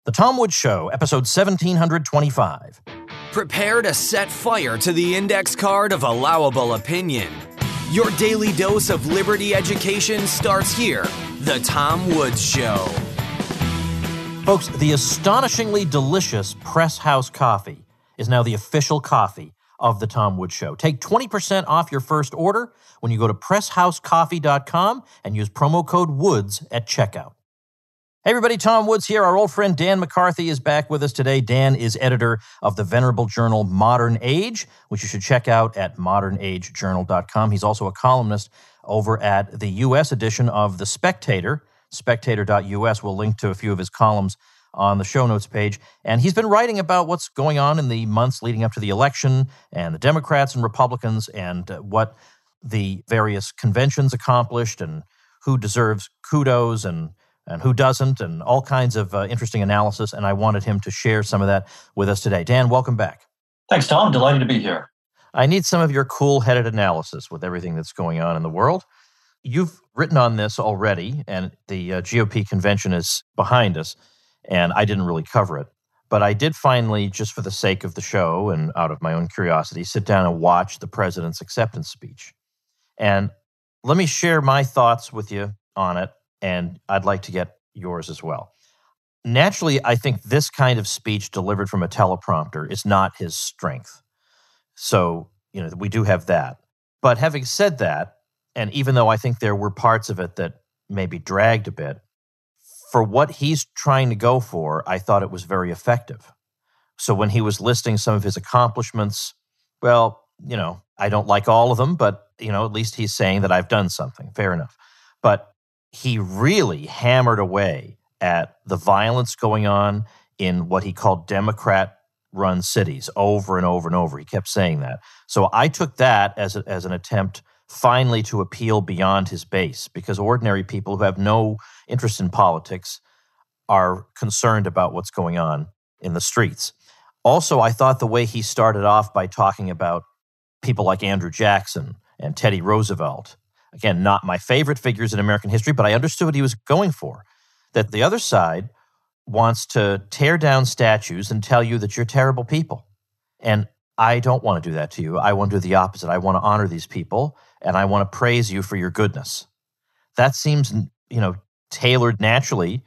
The Tom Woods Show, episode 1725. Prepare to set fire to the index card of allowable opinion. Your daily dose of liberty education starts here. The Tom Woods Show. Folks, the astonishingly delicious Press House coffee is now the official coffee of The Tom Woods Show. Take 20% off your first order when you go to PressHouseCoffee.com and use promo code WOODS at checkout. Hey everybody, Tom Woods here. Our old friend Dan McCarthy is back with us today. Dan is editor of the venerable journal Modern Age, which you should check out at modernagejournal.com. He's also a columnist over at the U.S. edition of The Spectator, spectator.us. We'll link to a few of his columns on the show notes page. And he's been writing about what's going on in the months leading up to the election and the Democrats and Republicans and what the various conventions accomplished and who deserves kudos and who doesn't, and all kinds of interesting analysis, and I wanted him to share some of that with us today. Dan, welcome back. Thanks, Tom. Delighted to be here. I need some of your cool-headed analysis with everything that's going on in the world. You've written on this already, and the GOP convention is behind us, and I didn't really cover it. But I did finally, just for the sake of the show and out of my own curiosity, sit down and watch the president's acceptance speech. And let me share my thoughts with you on it, and I'd like to get yours as well. Naturally, I think this kind of speech delivered from a teleprompter is not his strength. So, we do have that. But having said that, and even though I think there were parts of it that maybe dragged a bit, for what he's trying to go for, I thought it was very effective. So when he was listing some of his accomplishments, well, I don't like all of them, but, at least he's saying that I've done something. Fair enough. But he really hammered away at the violence going on in what he called Democrat-run cities over and over and over. He kept saying that. So I took that as an attempt finally to appeal beyond his base, because ordinary people who have no interest in politics are concerned about what's going on in the streets. Also, I thought the way he started off by talking about people like Andrew Jackson and Teddy Roosevelt, again, not my favorite figures in American history, but I understood what he was going for, that the other side wants to tear down statues and tell you that you're terrible people. And I don't want to do that to you. I want to do the opposite. I want to honor these people, and I want to praise you for your goodness. That seems, tailored naturally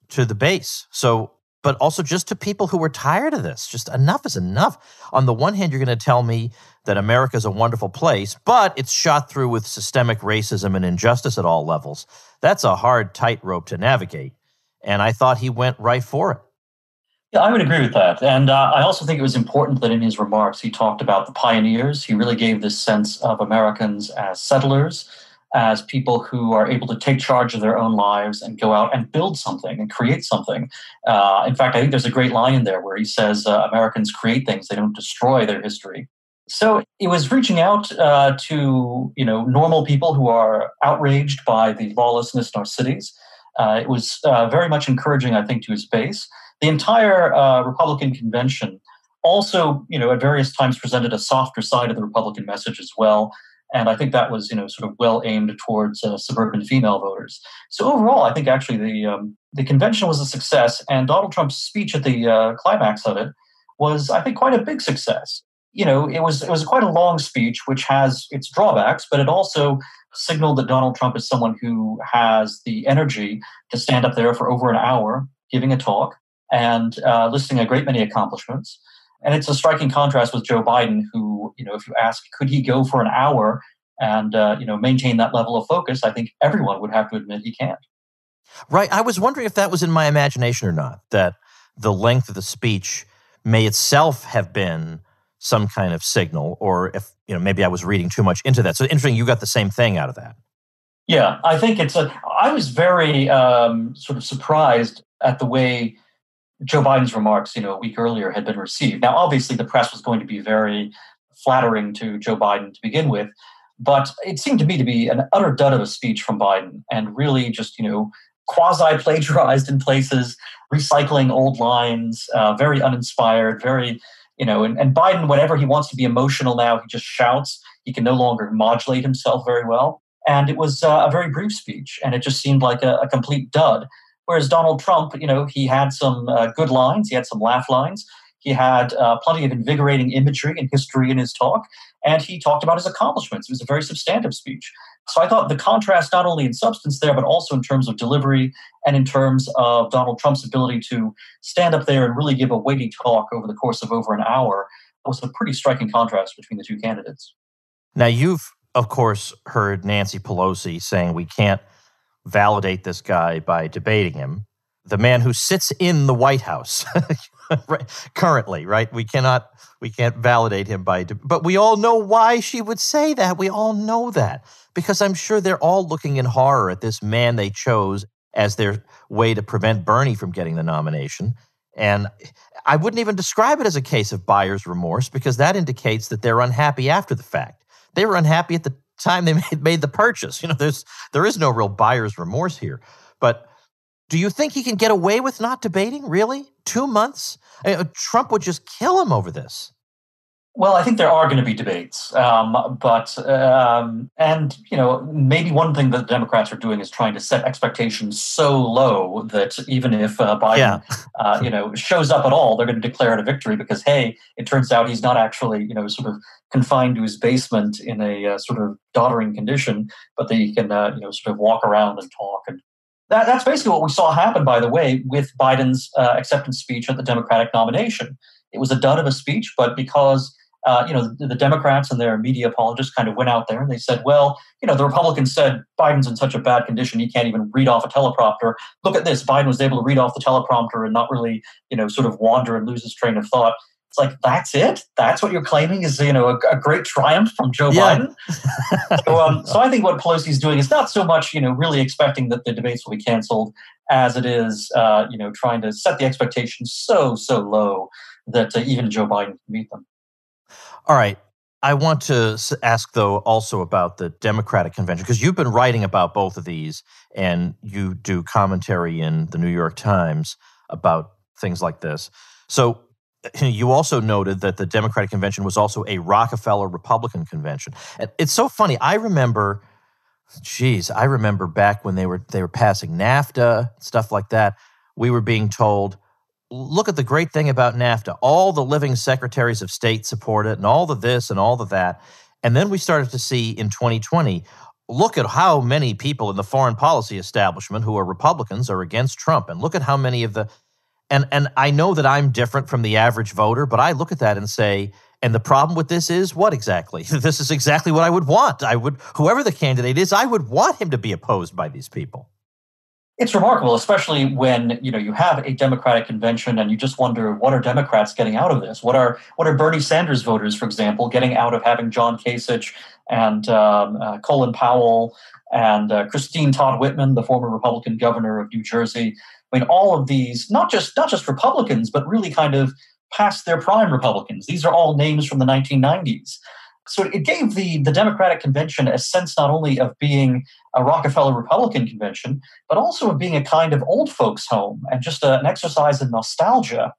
to the base. So, but also just to people who are tired of this. Just enough is enough. On the one hand, you're going to tell me that America is a wonderful place, but it's shot through with systemic racism and injustice at all levels. That's a hard tightrope to navigate. And I thought he went right for it. Yeah, I would agree with that. And I also think it was important that in his remarks, he talked about the pioneers. He really gave this sense of Americans as settlers, as people who are able to take charge of their own lives and go out and build something and create something. In fact, I think there's a great line in there where he says, Americans create things, they don't destroy their history. So it was reaching out to normal people who are outraged by the lawlessness in our cities. It was very much encouraging, I think, to his base. The entire Republican convention also, at various times presented a softer side of the Republican message as well. And I think that was, sort of well aimed towards suburban female voters. So overall, I think actually the convention was a success, and Donald Trump's speech at the climax of it was, I think, quite a big success. It was quite a long speech, which has its drawbacks, but it also signaled that Donald Trump is someone who has the energy to stand up there for over an hour giving a talk and listing a great many accomplishments. And it's a striking contrast with Joe Biden, who, if you ask, could he go for an hour and, maintain that level of focus, I think everyone would have to admit he can't. Right. I was wondering if that was in my imagination or not, that the length of the speech may itself have been some kind of signal, or if, maybe I was reading too much into that. So interesting, you got the same thing out of that. Yeah, I think I was very sort of surprised at the way Joe Biden's remarks, a week earlier had been received. Now, obviously, the press was going to be very flattering to Joe Biden to begin with, but it seemed to me to be an utter dud of a speech from Biden, and really just, quasi-plagiarized in places, recycling old lines, very uninspired, very, and Biden, whenever he wants to be emotional now, he just shouts. He can no longer modulate himself very well. And it was a very brief speech, and it just seemed like a complete dud. Whereas Donald Trump, he had some good lines, he had some laugh lines, he had plenty of invigorating imagery and history in his talk, and he talked about his accomplishments. It was a very substantive speech. So I thought the contrast, not only in substance there, but also in terms of delivery and in terms of Donald Trump's ability to stand up there and really give a weighty talk over the course of over an hour, was a pretty striking contrast between the two candidates. Now, you've, of course, heard Nancy Pelosi saying we can't validate this guy by debating him. The man who sits in the White House currently, right? We can't validate him but we all know why she would say that. We all know that because I'm sure they're all looking in horror at this man they chose as their way to prevent Bernie from getting the nomination. And I wouldn't even describe it as a case of buyer's remorse because that indicates that they're unhappy after the fact. They were unhappy at the time they made the purchase. There is no real buyer's remorse here. But do you think he can get away with not debating? Really? 2 months? Trump would just kill him over this. Well, I think there are going to be debates, maybe one thing that the Democrats are doing is trying to set expectations so low that even if Biden, shows up at all, they're going to declare it a victory because, hey, it turns out he's not actually, sort of confined to his basement in a sort of doddering condition, but that he can, sort of walk around and talk. And that's basically what we saw happen, by the way, with Biden's acceptance speech at the Democratic nomination. It was a dud of a speech, but because the Democrats and their media apologists kind of went out there and they said, well, the Republicans said Biden's in such a bad condition, he can't even read off a teleprompter. Look at this. Biden was able to read off the teleprompter and not really, sort of wander and lose his train of thought. It's like, that's it? That's what you're claiming is, a great triumph from Joe Biden? So I think what Pelosi's doing is not so much, really expecting that the debates will be canceled as it is, trying to set the expectations so low that even Joe Biden can meet them. All right. I want to ask, though, also about the Democratic convention, because you've been writing about both of these, and you do commentary in the New York Times about things like this. So you also noted that the Democratic convention was also a Rockefeller Republican convention. And it's so funny. I remember back when they were passing NAFTA, stuff like that, we were being told, look at the great thing about NAFTA. All the living secretaries of state support it and all the this and all the that. And then we started to see in 2020, look at how many people in the foreign policy establishment who are Republicans are against Trump. And look at how many of the and I know that I'm different from the average voter, but I look at that and say, and the problem with this is what exactly? This is exactly what I would want. Whoever the candidate is, I would want him to be opposed by these people. It's remarkable, especially when you have a Democratic convention and you just wonder, what are Democrats getting out of this? What are Bernie Sanders voters, for example, getting out of having John Kasich and Colin Powell and Christine Todd Whitman, the former Republican governor of New Jersey? I mean, all of these, not just Republicans, but really kind of past their prime Republicans. These are all names from the 1990s. So it gave the Democratic convention a sense not only of being a Rockefeller Republican convention, but also of being a kind of old folks' home and just an exercise in nostalgia.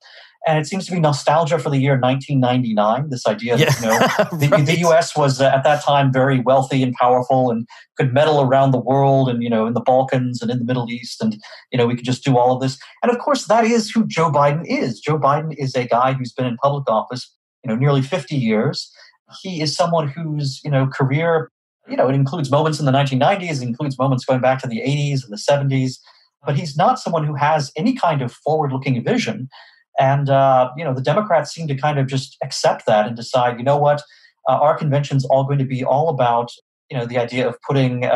And it seems to be nostalgia for the year 1999, this idea that right. the U.S. was at that time very wealthy and powerful and could meddle around the world and, in the Balkans and in the Middle East. And, we could just do all of this. And of course, that is who Joe Biden is. Joe Biden is a guy who's been in public office, nearly 50 years. He is someone whose, career, it includes moments in the 1990s, it includes moments going back to the 80s and the 70s, but he's not someone who has any kind of forward-looking vision. And, the Democrats seem to kind of just accept that and decide, our convention's all going to be all about, the idea of putting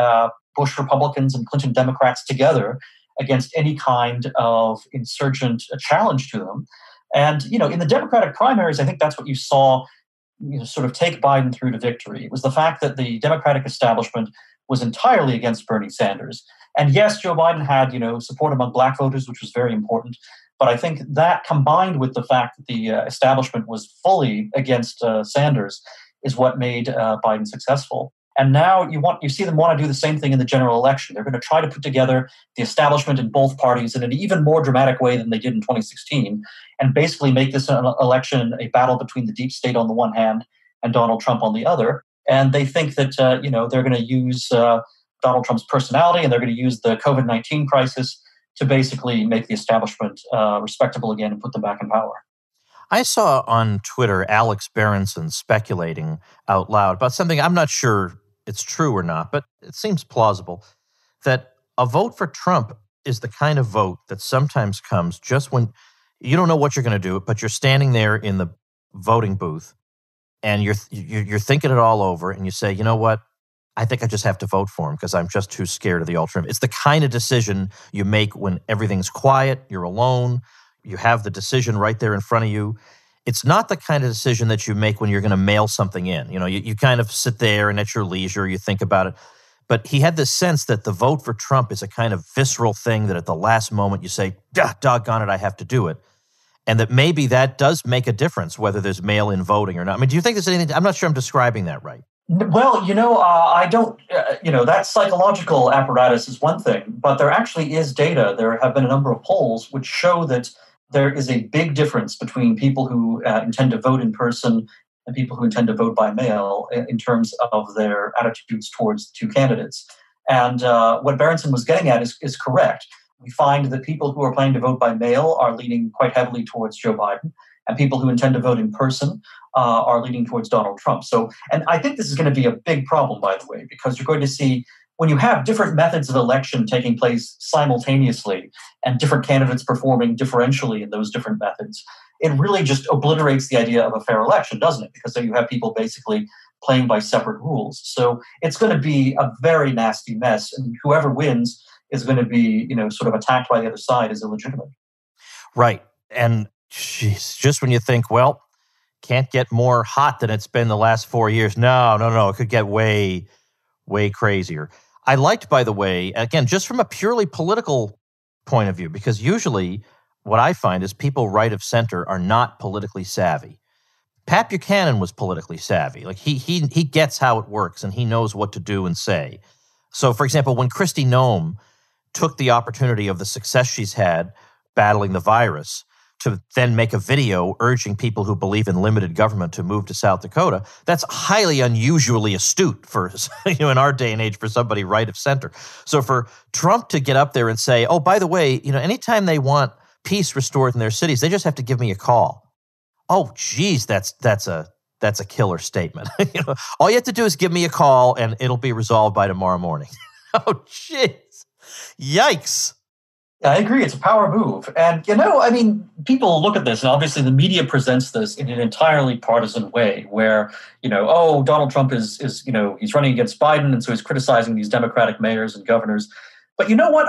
Bush Republicans and Clinton Democrats together against any kind of insurgent challenge to them. And, in the Democratic primaries, I think that's what you saw sort of take Biden through to victory. It was the fact that the Democratic establishment was entirely against Bernie Sanders. And yes, Joe Biden had, support among black voters, which was very important. But I think that combined with the fact that the establishment was fully against Sanders is what made Biden successful. And now you see them want to do the same thing in the general election. They're going to try to put together the establishment in both parties in an even more dramatic way than they did in 2016, and basically make this an election a battle between the deep state on the one hand and Donald Trump on the other. And they think that they're going to use Donald Trump's personality and they're going to use the COVID-19 crisis to basically make the establishment respectable again and put them back in power. I saw on Twitter Alex Berenson speculating out loud about something I'm not sure it's true or not, but it seems plausible, that a vote for Trump is the kind of vote that sometimes comes just when you don't know what you're going to do, but you're standing there in the voting booth and you're thinking it all over, and you say, you know what? I think I just have to vote for him because I'm just too scared of the alternative. It's the kind of decision you make when everything's quiet, you're alone, you have the decision right there in front of you. It's not the kind of decision that you make when you're going to mail something in. You kind of sit there and at your leisure, you think about it. But he had this sense that the vote for Trump is a kind of visceral thing that at the last moment you say, doggone it, I have to do it. And that maybe that does make a difference, whether there's mail-in voting or not. I mean, do you think there's anything? I'm not sure I'm describing that right. Well, I don't, that psychological apparatus is one thing, but there actually is data. There have been a number of polls which show that there is a big difference between people who intend to vote in person and people who intend to vote by mail in terms of their attitudes towards the two candidates. And what Berenson was getting at is correct. We find that people who are planning to vote by mail are leaning quite heavily towards Joe Biden, and people who intend to vote in person are leaning towards Donald Trump. So, and I think this is going to be a big problem, by the way, because you're going to see when you have different methods of election taking place simultaneously and different candidates performing differentially in those different methods, it really just obliterates the idea of a fair election, doesn't it? Because then you have people basically playing by separate rules. So it's going to be a very nasty mess, and whoever wins is going to be, sort of attacked by the other side as illegitimate. Right. And just when you think, well, can't get more hot than it's been the last 4 years. No. It could get way, way crazier. I liked, by the way, again, just from a purely political point of view, because usually what I find is people right of center are not politically savvy. Pat Buchanan was politically savvy. Like he gets how it works and he knows what to do and say. So, for example, when Kristi Noem took the opportunity of the success she's had battling the virus to then make a video urging people who believe in limited government to move to South Dakota, that's highly unusually astute for, in our day and age for somebody right of center. So for Trump to get up there and say, oh, by the way, anytime they want peace restored in their cities, they just have to give me a call. Oh, geez, that's a killer statement. All you have to do is give me a call and it'll be resolved by tomorrow morning. Oh, jeez. Yikes. I agree. It's a power move. And, people look at this, and obviously the media presents this in an entirely partisan way where, Donald Trump is he's running against Biden, and so he's criticizing these Democratic mayors and governors. But you know what?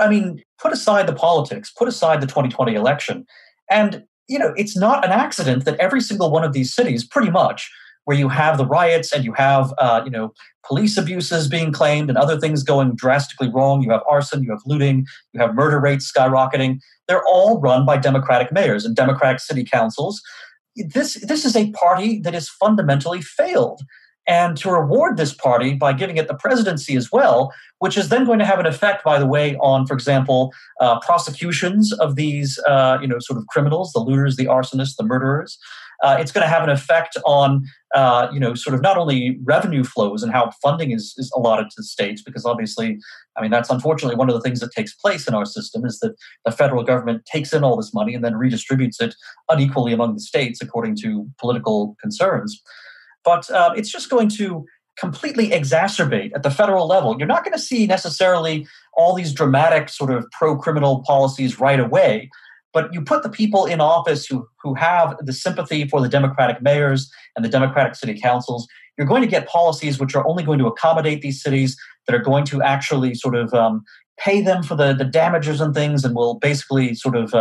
Put aside the politics, put aside the 2020 election. And, it's not an accident that every single one of these cities, pretty much, where you have the riots and you have, police abuses being claimed and other things going drastically wrong. You have arson, you have looting, you have murder rates skyrocketing. They're all run by Democratic mayors and Democratic city councils. This is a party that has fundamentally failed. And to reward this party by giving it the presidency as well, which is then going to have an effect, by the way, on, for example, prosecutions of these, sort of criminals, the looters, the arsonists, the murderers. It's going to have an effect on, sort of not only revenue flows and how funding is allotted to the states, because obviously, that's unfortunately one of the things that takes place in our system is that the federal government takes in all this money and then redistributes it unequally among the states according to political concerns. But it's just going to completely exacerbate at the federal level. You're not going to see necessarily all these dramatic sort of pro-criminal policies right away, but you put the people in office who have the sympathy for the Democratic mayors and the Democratic city councils. You're going to get policies which are only going to accommodate these cities, that are going to actually sort of pay them for the damages and things, and will basically sort of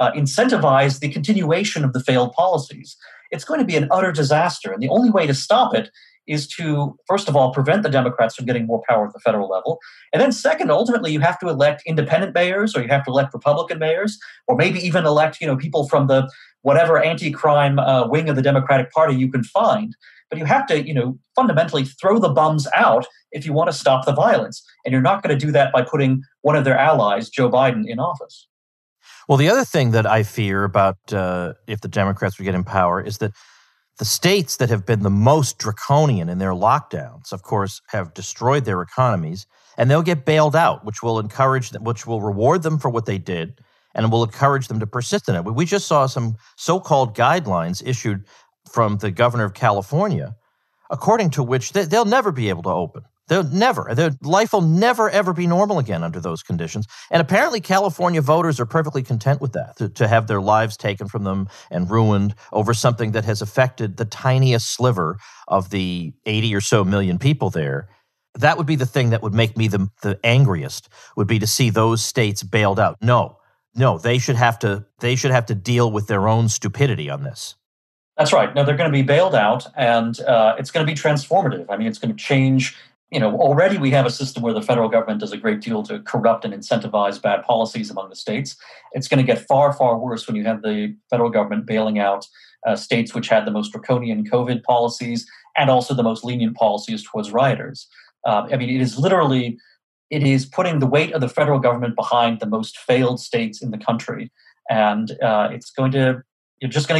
incentivize the continuation of the failed policies. It's going to be an utter disaster. And the only way to stop it is to, first of all, prevent the Democrats from getting more power at the federal level. And then second, ultimately, you have to elect independent mayors, or you have to elect Republican mayors, or maybe even elect, people from the whatever anti-crime wing of the Democratic Party you can find. But you have to, fundamentally throw the bums out if you want to stop the violence. And you're not going to do that by putting one of their allies, Joe Biden, in office. Well, the other thing that I fear about if the Democrats would get in power is that The states that have been the most draconian in their lockdowns, of course, have destroyed their economies, and they'll get bailed out, which will encourage them, which will reward them for what they did, and will encourage them to persist in it. We just saw some so-called guidelines issued from the governor of California, according to which they'll never be able to open. Their life will never, ever be normal again under those conditions. And apparently California voters are perfectly content with that, to have their lives taken from them and ruined over something that has affected the tiniest sliver of the 80 or so million people there. That would be the thing that would make me the angriest, would be to see those states bailed out. No, they should have to deal with their own stupidity on this. That's right. No, they're going to be bailed out, and it's going to be transformative. I mean, it's going to change. Already we have a system where the federal government does a great deal to corrupt and incentivize bad policies among the states. It's going to get far, far worse when you have the federal government bailing out states which had the most draconian COVID policies and also the most lenient policies towards rioters. It is putting the weight of the federal government behind the most failed states in the country. And you're just going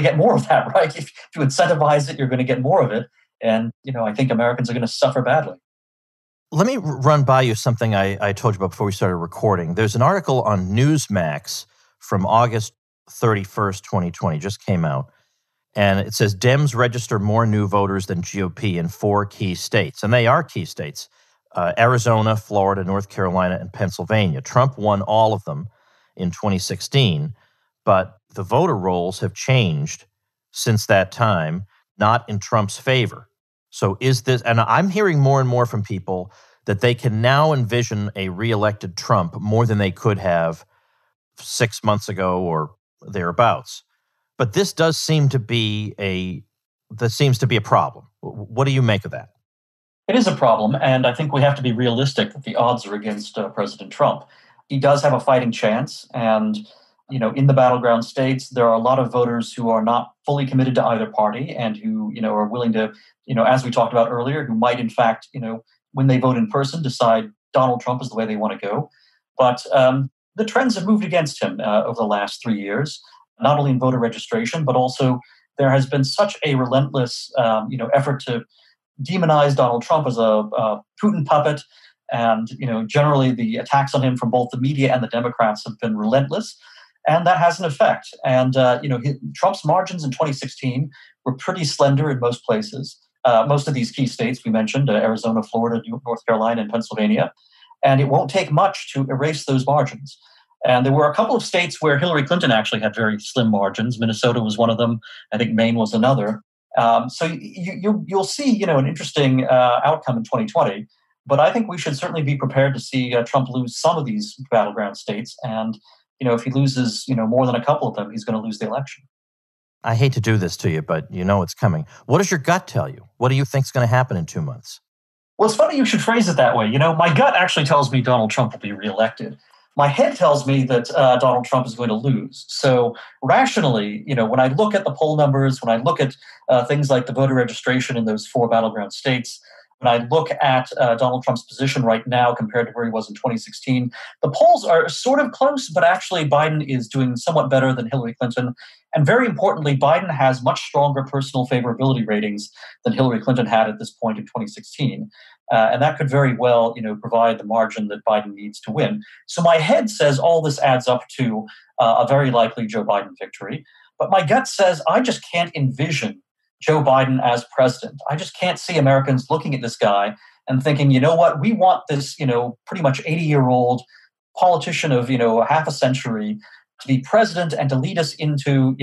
to get more of that, right? If you incentivize it, you're going to get more of it. And, I think Americans are going to suffer badly. Let me run by you something I told you about before we started recording. There's an article on Newsmax from August 31st, 2020, just came out. And it says Dems register more new voters than GOP in 4 key states. And they are key states: Arizona, Florida, North Carolina, and Pennsylvania. Trump won all of them in 2016, but the voter rolls have changed since that time, not in Trump's favor. So is this, and I'm hearing more and more from people that they can now envision a reelected Trump more than they could have 6 months ago or thereabouts. But this does seem to be a problem. What do you make of that? It is a problem, and I think we have to be realistic that the odds are against President Trump. He does have a fighting chance, and in the battleground states, there are a lot of voters who are not fully committed to either party and who, are willing to, as we talked about earlier, who might in fact, when they vote in person, decide Donald Trump is the way they want to go. But the trends have moved against him over the last 3 years, not only in voter registration, but also there has been such a relentless, effort to demonize Donald Trump as a Putin puppet. And, generally the attacks on him from both the media and the Democrats have been relentless. And that has an effect. And, Trump's margins in 2016 were pretty slender in most places. Most of these key states we mentioned, Arizona, Florida, North Carolina, and Pennsylvania. And it won't take much to erase those margins. And there were a couple of states where Hillary Clinton actually had very slim margins. Minnesota was one of them. I think Maine was another. So you'll see, an interesting outcome in 2020. But I think we should certainly be prepared to see Trump lose some of these battleground states. And if he loses, more than a couple of them, he's going to lose the election. I hate to do this to you, but it's coming. What does your gut tell you? What do you think is going to happen in 2 months? Well, it's funny you should phrase it that way. My gut actually tells me Donald Trump will be reelected. My head tells me that Donald Trump is going to lose. So rationally, when I look at the poll numbers, when I look at things like the voter registration in those 4 battleground states, when I look at Donald Trump's position right now compared to where he was in 2016, the polls are sort of close, but actually Biden is doing somewhat better than Hillary Clinton. And very importantly, Biden has much stronger personal favorability ratings than Hillary Clinton had at this point in 2016. And that could very well, provide the margin that Biden needs to win. So my head says all this adds up to a very likely Joe Biden victory. But my gut says I just can't envision Joe Biden as president. I just can't see Americans looking at this guy and thinking, you know what, we want this, pretty much 80-year-old politician of, half a century to be president and to lead us into,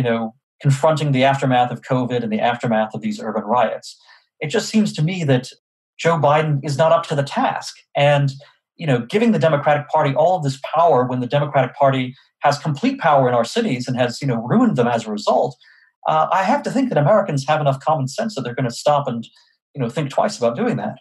confronting the aftermath of COVID and the aftermath of these urban riots. It just seems to me that Joe Biden is not up to the task. And, giving the Democratic Party all of this power when the Democratic Party has complete power in our cities and has, ruined them as a result, I have to think that Americans have enough common sense that they're going to stop and, think twice about doing that.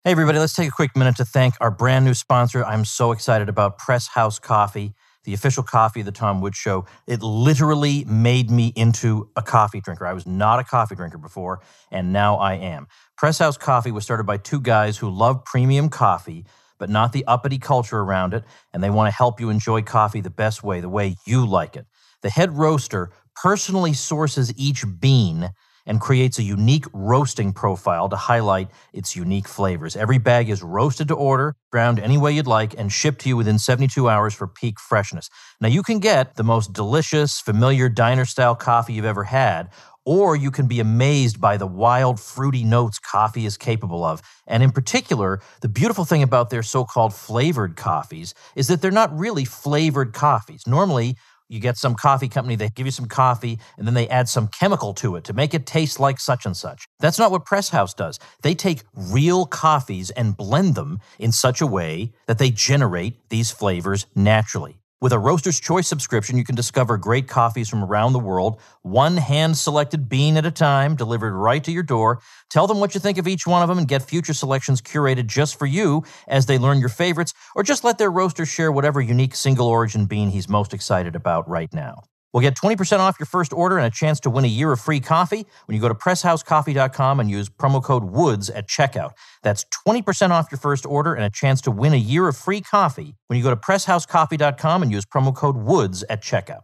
Hey, everybody, let's take a quick minute to thank our brand new sponsor. I'm so excited about Press House Coffee, the official coffee of the Tom Woods Show. It literally made me into a coffee drinker. I was not a coffee drinker before, and now I am. Press House Coffee was started by 2 guys who love premium coffee, but not the uppity culture around it, and they want to help you enjoy coffee the best way, the way you like it. The head roaster personally sources each bean and creates a unique roasting profile to highlight its unique flavors. Every bag is roasted to order, ground any way you'd like, and shipped to you within 72 hours for peak freshness. Now, you can get the most delicious, familiar diner-style coffee you've ever had, or you can be amazed by the wild, fruity notes coffee is capable of. And in particular, the beautiful thing about their so-called flavored coffees is that they're not really flavored coffees. Normally, you get some coffee company, they give you some coffee, and then they add some chemical to it to make it taste like such and such. That's not what Press House does. They take real coffees and blend them in such a way that they generate these flavors naturally. With a Roaster's Choice subscription, you can discover great coffees from around the world, one hand-selected bean at a time, delivered right to your door. Tell them what you think of each one of them and get future selections curated just for you as they learn your favorites, or just let their roaster share whatever unique single-origin bean he's most excited about right now. We'll get 20% off your first order and a chance to win a year of free coffee when you go to PressHouseCoffee.com and use promo code WOODS at checkout. That's 20% off your first order and a chance to win a year of free coffee when you go to PressHouseCoffee.com and use promo code WOODS at checkout.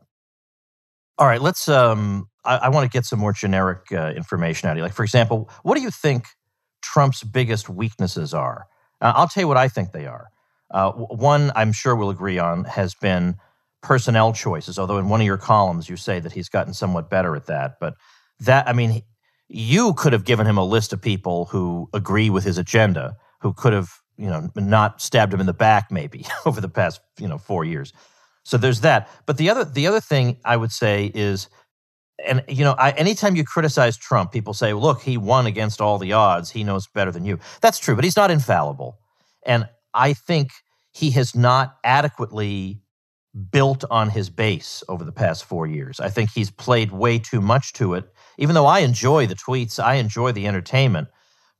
All right, let's. I want to get some more generic information out of you. Like, for example, what do you think Trump's biggest weaknesses are? I'll tell you what I think they are. One, I'm sure we'll agree on, has been personnel choices, although in one of your columns you say that he's gotten somewhat better at that. But that, I mean, you could have given him a list of people who agree with his agenda, who could have, not stabbed him in the back maybe over the past, 4 years. So there's that. But the other thing I would say is, and anytime you criticize Trump, people say, look, he won against all the odds. He knows better than you. That's true, but he's not infallible. And I think he has not adequately built on his base over the past 4 years. I think he's played way too much to it, even though I enjoy the tweets, I enjoy the entertainment,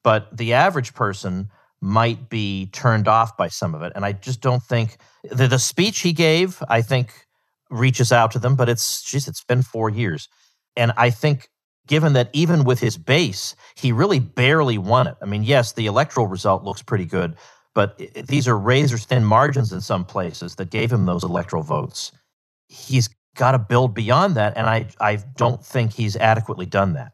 but the average person might be turned off by some of it. And I just don't think the speech he gave, I think, reaches out to them, but it's been 4 years. And I think given that even with his base, he really barely won it. I mean, yes, the electoral result looks pretty good, but these are razor-thin margins in some places that gave him those electoral votes. He's got to build beyond that, and I don't think he's adequately done that.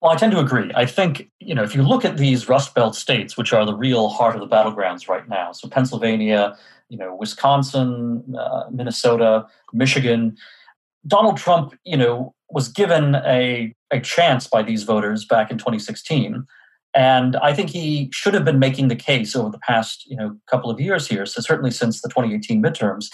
Well, I tend to agree. I think, if you look at these Rust Belt states, which are the real heart of the battlegrounds right now, so Pennsylvania, Wisconsin, Minnesota, Michigan, Donald Trump, was given a chance by these voters back in 2016. And I think he should have been making the case over the past, couple of years here. So certainly since the 2018 midterms,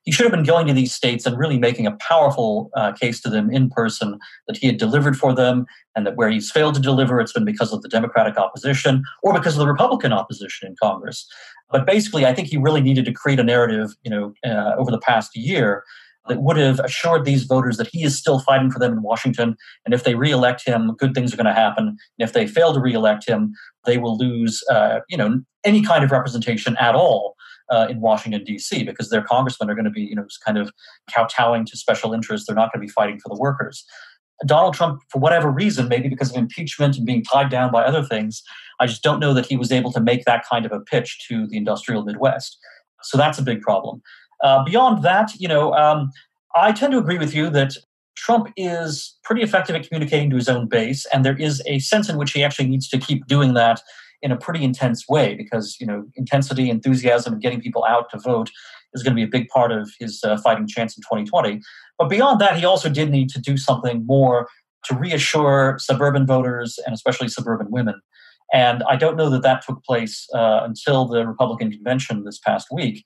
he should have been going to these states and really making a powerful case to them in person that he had delivered for them, and that where he's failed to deliver, it's been because of the Democratic opposition or because of the Republican opposition in Congress. But basically, I think he really needed to create a narrative, over the past year that would have assured these voters that he is still fighting for them in Washington. And if they reelect him, good things are going to happen. And if they fail to reelect him, they will lose, any kind of representation at all in Washington, D.C., because their congressmen are going to be, kind of kowtowing to special interests. They're not going to be fighting for the workers. Donald Trump, for whatever reason, maybe because of impeachment and being tied down by other things, I just don't know that he was able to make that kind of a pitch to the industrial Midwest. So that's a big problem. Beyond that, I tend to agree with you that Trump is pretty effective at communicating to his own base, and there is a sense in which he actually needs to keep doing that in a pretty intense way, because intensity, enthusiasm, and getting people out to vote is going to be a big part of his fighting chance in 2020. But beyond that, he also did need to do something more to reassure suburban voters and especially suburban women. And I don't know that that took place until the Republican convention this past week.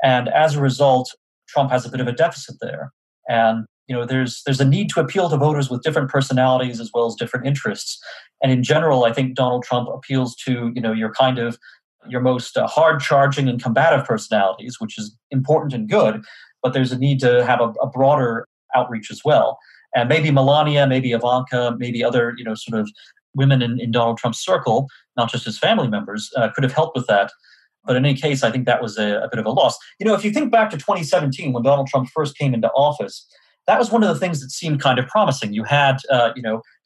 And as a result, Trump has a bit of a deficit there. And there's a need to appeal to voters with different personalities as well as different interests. And in general, I think Donald Trump appeals to your most hard-charging and combative personalities, which is important and good. But there's a need to have a broader outreach as well. And maybe Melania, maybe Ivanka, maybe other sort of women in Donald Trump's circle, not just his family members, could have helped with that. But in any case, I think that was a bit of a loss. If you think back to 2017, when Donald Trump first came into office, that was one of the things that seemed kind of promising. You had,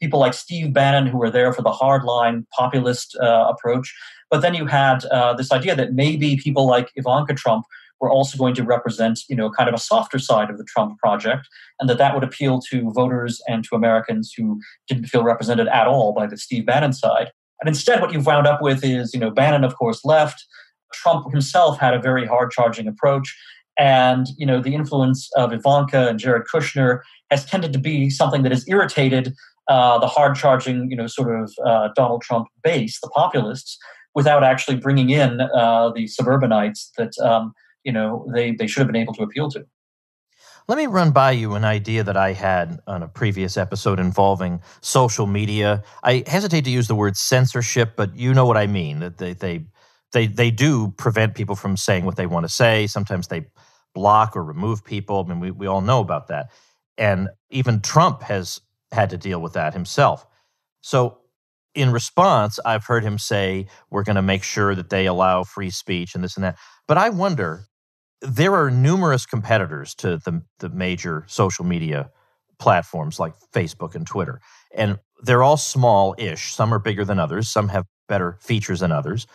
people like Steve Bannon who were there for the hardline populist approach. But then you had this idea that maybe people like Ivanka Trump were also going to represent, kind of a softer side of the Trump project, and that would appeal to voters and to Americans who didn't feel represented at all by the Steve Bannon side. And instead, what you've wound up with is, Bannon, of course, left. Trump himself had a very hard-charging approach. And, the influence of Ivanka and Jared Kushner has tended to be something that has irritated the hard-charging, Donald Trump base, the populists, without actually bringing in the suburbanites that, they should have been able to appeal to. Let me run by you an idea that I had on a previous episode involving social media. I hesitate to use the word censorship, but you know what I mean, that they do prevent people from saying what they want to say. Sometimes they block or remove people. I mean, we all know about that. And even Trump has had to deal with that himself. So in response, I've heard him say, we're going to make sure that they allow free speech and this and that. But I wonder, there are numerous competitors to the major social media platforms like Facebook and Twitter. And they're all small-ish. Some are bigger than others. Some have better features than others.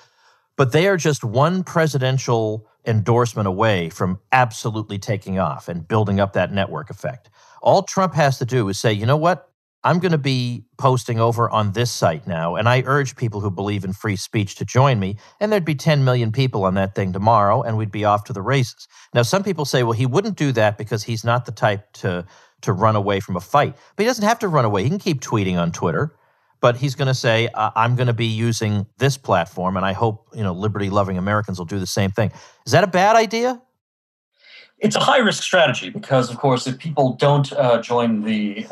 But they are just one presidential endorsement away from absolutely taking off and building up that network effect. All Trump has to do is say, you know what? I'm going to be posting over on this site now, and I urge people who believe in free speech to join me, and there'd be 10 million people on that thing tomorrow, and we'd be off to the races. Now, some people say, well, he wouldn't do that because he's not the type to run away from a fight. But he doesn't have to run away. He can keep tweeting on Twitter. But he's going to say, I'm going to be using this platform, and I hope liberty-loving Americans will do the same thing. Is that a bad idea? It's a high-risk strategy because, of course, if people don't join the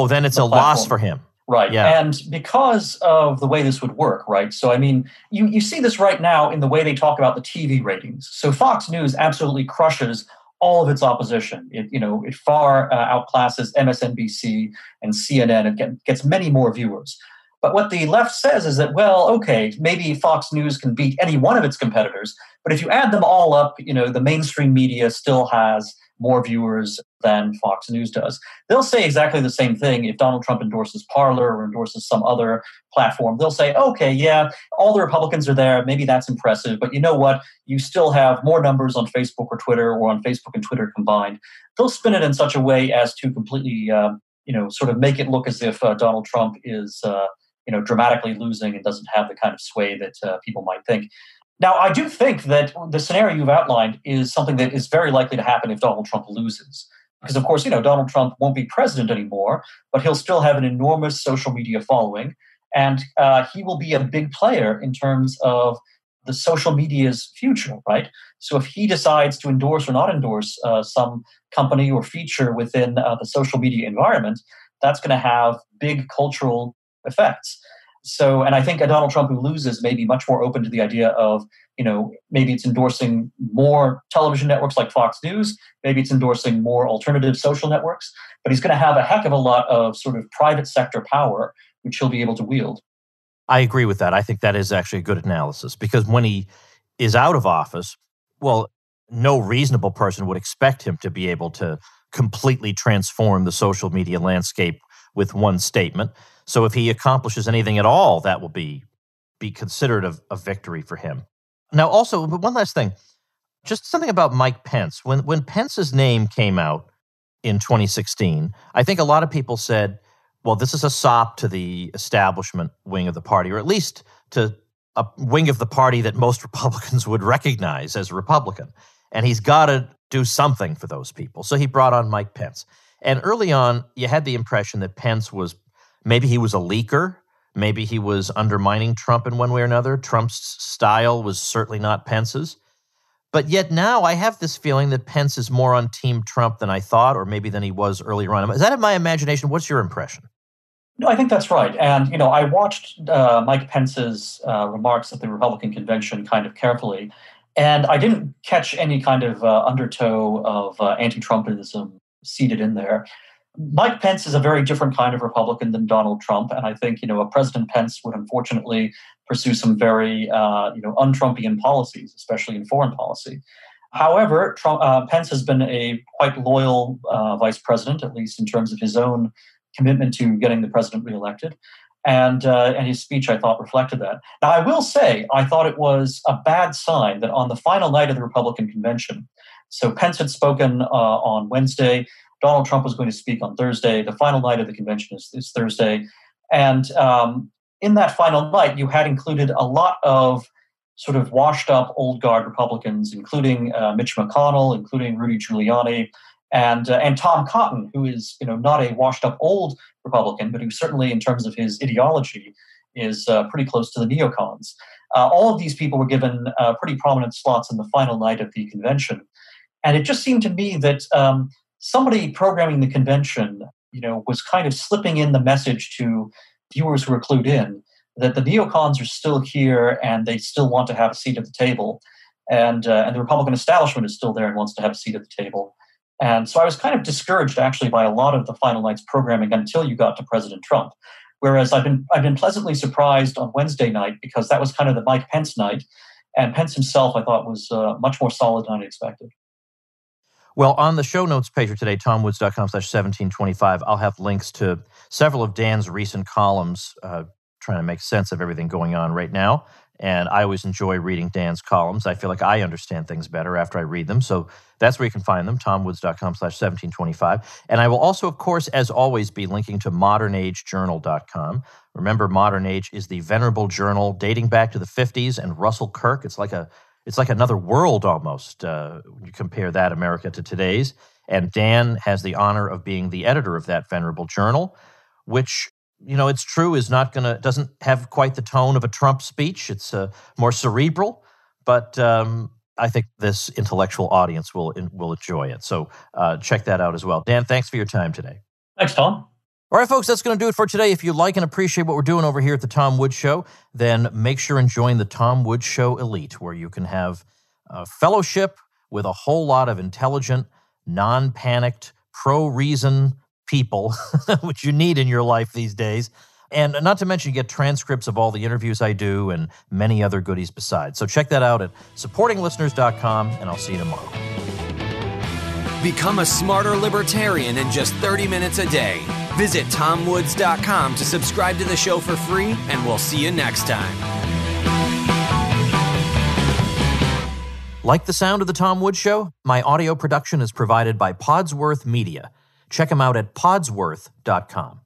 then it's a platform, loss for him. Right. Yeah. And because of the way this would work, right? So, I mean, you see this right now in the way they talk about the TV ratings. So Fox News absolutely crushes all of its opposition. It far outclasses MSNBC and CNN. It gets many more viewers. But what the left says is that, well, okay, maybe Fox News can beat any one of its competitors, but if you add them all up, the mainstream media still has more viewers than Fox News does. They'll say exactly the same thing if Donald Trump endorses Parler or endorses some other platform. They'll say, okay, yeah, all the Republicans are there. Maybe that's impressive. But you know what? You still have more numbers on Facebook or Twitter or on Facebook and Twitter combined. They'll spin it in such a way as to completely, sort of make it look as if Donald Trump is, dramatically losing and doesn't have the kind of sway that people might think. Now, I do think that the scenario you've outlined is something that is very likely to happen if Donald Trump loses. Because, of course, Donald Trump won't be president anymore, but he'll still have an enormous social media following. And he will be a big player in terms of the social media's future, right? So if he decides to endorse or not endorse some company or feature within the social media environment, that's going to have big cultural effects. So, and I think a Donald Trump who loses may be much more open to the idea of, maybe it's endorsing more television networks like Fox News, maybe it's endorsing more alternative social networks, but he's going to have a heck of a lot of sort of private sector power, which he'll be able to wield. I agree with that. I think that is actually a good analysis because when he is out of office, well, no reasonable person would expect him to be able to completely transform the social media landscape with one statement. So if he accomplishes anything at all, that will be considered a victory for him. Now, also, one last thing, just something about Mike Pence. When Pence's name came out in 2016, I think a lot of people said, well, this is a sop to the establishment wing of the party, or at least to a wing of the party that most Republicans would recognize as Republican. And he's got to do something for those people. So he brought on Mike Pence. And early on, you had the impression that Pence was, maybe he was a leaker. Maybe he was undermining Trump in one way or another. Trump's style was certainly not Pence's. But yet now I have this feeling that Pence is more on Team Trump than I thought, or maybe than he was earlier on. Is that in my imagination? What's your impression? No, I think that's right. And, I watched Mike Pence's remarks at the Republican convention kind of carefully, and I didn't catch any kind of undertow of anti-Trumpism seated in there. Mike Pence is a very different kind of Republican than Donald Trump, and I think, a President Pence would unfortunately pursue some very, un-Trumpian policies, especially in foreign policy. However, Pence has been a quite loyal vice president, at least in terms of his own commitment to getting the president reelected. And his speech, I thought, reflected that. Now, I will say, I thought it was a bad sign that on the final night of the Republican convention, so Pence had spoken on Wednesday, Donald Trump was going to speak on Thursday. The final night of the convention is Thursday. And in that final night, you had included a lot of sort of washed up old guard Republicans, including Mitch McConnell, including Rudy Giuliani, and Tom Cotton, who is not a washed up old Republican, but who certainly, in terms of his ideology, is pretty close to the neocons. All of these people were given pretty prominent slots in the final night of the convention, and it just seemed to me that somebody programming the convention, was kind of slipping in the message to viewers who were clued in that the neocons are still here and they still want to have a seat at the table, and the Republican establishment is still there and wants to have a seat at the table. And so I was kind of discouraged, actually, by a lot of the final night's programming until you got to President Trump. Whereas I've been pleasantly surprised on Wednesday night, because that was kind of the Mike Pence night, and Pence himself, I thought, was much more solid than I expected. Well, on the show notes page of today, tomwoods.com/1725, I'll have links to several of Dan's recent columns trying to make sense of everything going on right now. And I always enjoy reading Dan's columns. I feel like I understand things better after I read them. So that's where you can find them, tomwoods.com/1725. And I will also, of course, as always, be linking to modernagejournal.com. Remember, Modern Age is the venerable journal dating back to the 50s and Russell Kirk. It's like another world almost when you compare that America to today's. And Dan has the honor of being the editor of that venerable journal, which, it's true, doesn't have quite the tone of a Trump speech. It's more cerebral, but I think this intellectual audience will enjoy it. So check that out as well. Dan, thanks for your time today. Thanks, Tom. All right, folks, that's going to do it for today. If you like and appreciate what we're doing over here at the Tom Woods Show, then make sure and join the Tom Woods Show Elite, where you can have a fellowship with a whole lot of intelligent, non-panicked, pro-reason people, which you need in your life these days. And not to mention, you get transcripts of all the interviews I do and many other goodies besides. So check that out at supportinglisteners.com, and I'll see you tomorrow. Become a smarter libertarian in just 30 minutes a day. Visit tomwoods.com to subscribe to the show for free, and we'll see you next time. Like the sound of the Tom Woods Show? My audio production is provided by Podsworth Media. Check them out at podsworth.com.